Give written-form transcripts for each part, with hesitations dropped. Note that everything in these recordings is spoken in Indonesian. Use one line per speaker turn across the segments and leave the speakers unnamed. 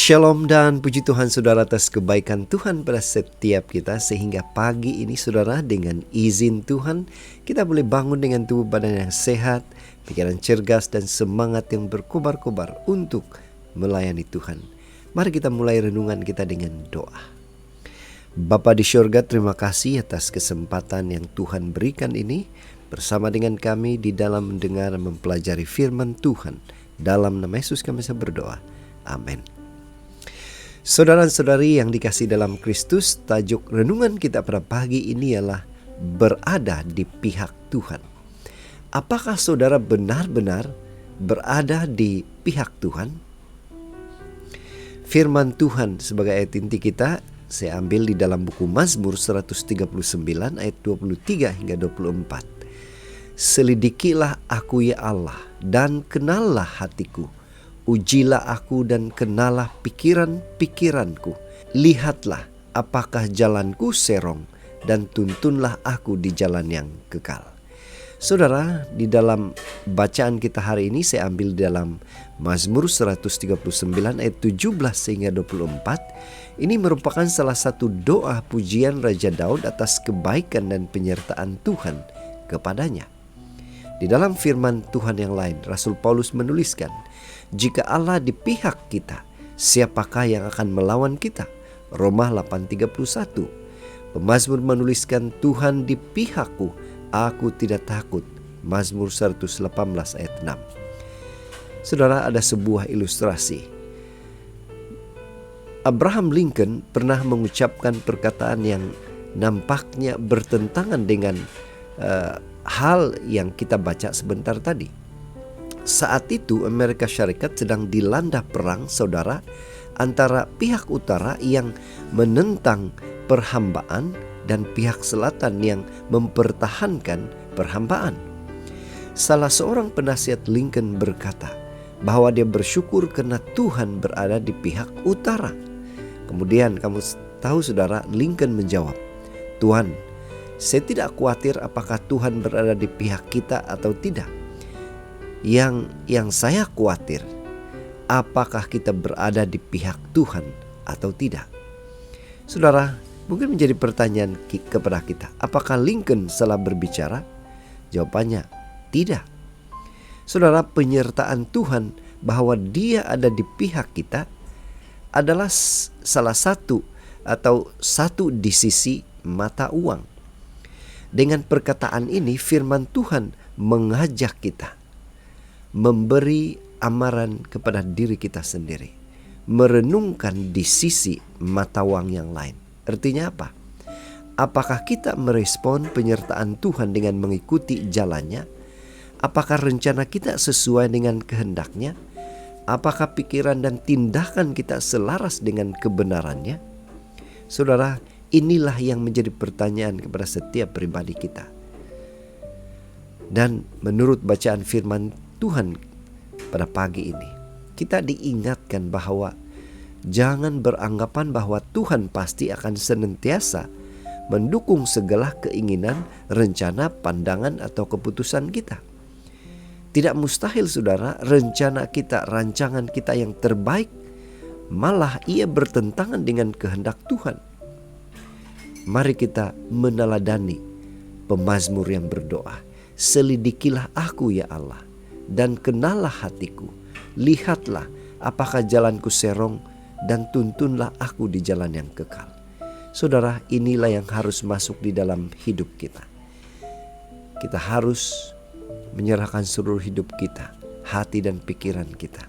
Shalom dan puji Tuhan saudara atas kebaikan Tuhan pada setiap kita. Sehingga pagi ini saudara, dengan izin Tuhan, kita boleh bangun dengan tubuh badan yang sehat, pikiran cergas dan semangat yang berkobar-kobar untuk melayani Tuhan. Mari kita mulai renungan kita dengan doa. Bapa di syurga, terima kasih atas kesempatan yang Tuhan berikan ini bersama dengan kami di dalam mendengar dan mempelajari firman Tuhan. Dalam nama Yesus kami berdoa. Amin. Saudara-saudari yang dikasihi dalam Kristus, tajuk renungan kita pada pagi ini ialah berada di pihak Tuhan. Apakah saudara benar-benar berada di pihak Tuhan? Firman Tuhan sebagai ayat inti kita saya ambil di dalam buku Mazmur 139 ayat 23 hingga 24. Selidikilah aku ya Allah dan kenallah hatiku. Ujilah aku dan kenalah pikiran-pikiranku. Lihatlah apakah jalanku serong dan tuntunlah aku di jalan yang kekal. Saudara, di dalam bacaan kita hari ini saya ambil dalam Mazmur 139 ayat 17 hingga 24. Ini merupakan salah satu doa pujian Raja Daud atas kebaikan dan penyertaan Tuhan kepadanya. Di dalam firman Tuhan yang lain, Rasul Paulus menuliskan, jika Allah di pihak kita, siapakah yang akan melawan kita? Roma 8:31. Pemazmur menuliskan, Tuhan di pihakku, aku tidak takut. Mazmur 118 ayat 6. Saudara, ada sebuah ilustrasi. Abraham Lincoln pernah mengucapkan perkataan yang nampaknya bertentangan dengan hal yang kita baca sebentar tadi. Saat itu Amerika Syarikat sedang dilanda perang, saudara, antara pihak utara yang menentang perhambaan dan pihak selatan yang mempertahankan perhambaan. Salah seorang penasihat Lincoln berkata bahwa dia bersyukur karena Tuhan berada di pihak utara. Kemudian kamu tahu saudara, Lincoln menjawab, Tuhan, saya tidak khawatir apakah Tuhan berada di pihak kita atau tidak. Yang saya khawatir, apakah kita berada di pihak Tuhan atau tidak. Saudara, mungkin menjadi pertanyaan kepada kita, apakah Lincoln salah berbicara? Jawabannya, tidak. Saudara, penyertaan Tuhan bahwa dia ada di pihak kita adalah salah satu atau satu di sisi mata uang. Dengan perkataan ini firman Tuhan mengajak kita memberi amaran kepada diri kita sendiri, merenungkan di sisi mata uang yang lain. Artinya apa? Apakah kita merespon penyertaan Tuhan dengan mengikuti jalannya? Apakah rencana kita sesuai dengan kehendaknya? Apakah pikiran dan tindakan kita selaras dengan kebenarannya? Saudara, inilah yang menjadi pertanyaan kepada setiap pribadi kita. Dan menurut bacaan firman Tuhan pada pagi ini, kita diingatkan bahwa jangan beranggapan bahwa Tuhan pasti akan senantiasa mendukung segala keinginan, rencana, pandangan atau keputusan kita. Tidak mustahil saudara, rencana kita, rancangan kita yang terbaik malah ia bertentangan dengan kehendak Tuhan. Mari kita meneladani pemazmur yang berdoa, selidikilah aku ya Allah dan kenalah hatiku. Lihatlah apakah jalanku serong dan tuntunlah aku di jalan yang kekal. Saudara, inilah yang harus masuk di dalam hidup kita. Kita harus menyerahkan seluruh hidup kita, hati dan pikiran kita.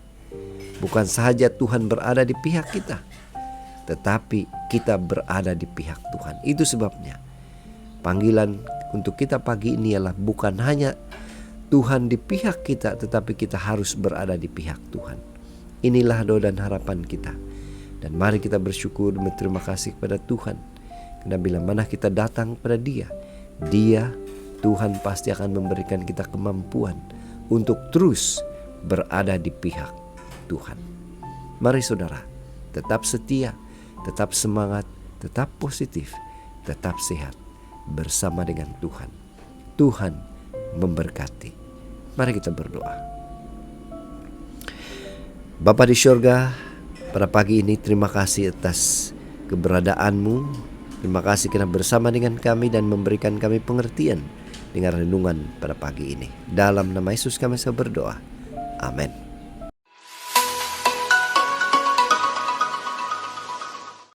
Bukan saja Tuhan berada di pihak kita, tetapi kita berada di pihak Tuhan. Itu sebabnya panggilan untuk kita pagi ini ialah bukan hanya Tuhan di pihak kita, tetapi kita harus berada di pihak Tuhan. Inilah doa dan harapan kita. Dan mari kita bersyukur dan berterima kasih kepada Tuhan. Karena bila mana kita datang kepada Dia, Tuhan pasti akan memberikan kita kemampuan untuk terus berada di pihak Tuhan. Mari saudara, tetap setia, tetap semangat, tetap positif, tetap sehat bersama dengan Tuhan. Tuhan memberkati. Mari kita berdoa. Bapa di syurga, Pada pagi ini terima kasih atas keberadaanmu. Terima kasih karena bersama dengan kami dan memberikan kami pengertian dengan renungan pada pagi ini. Dalam nama Yesus kami berdoa. Amin.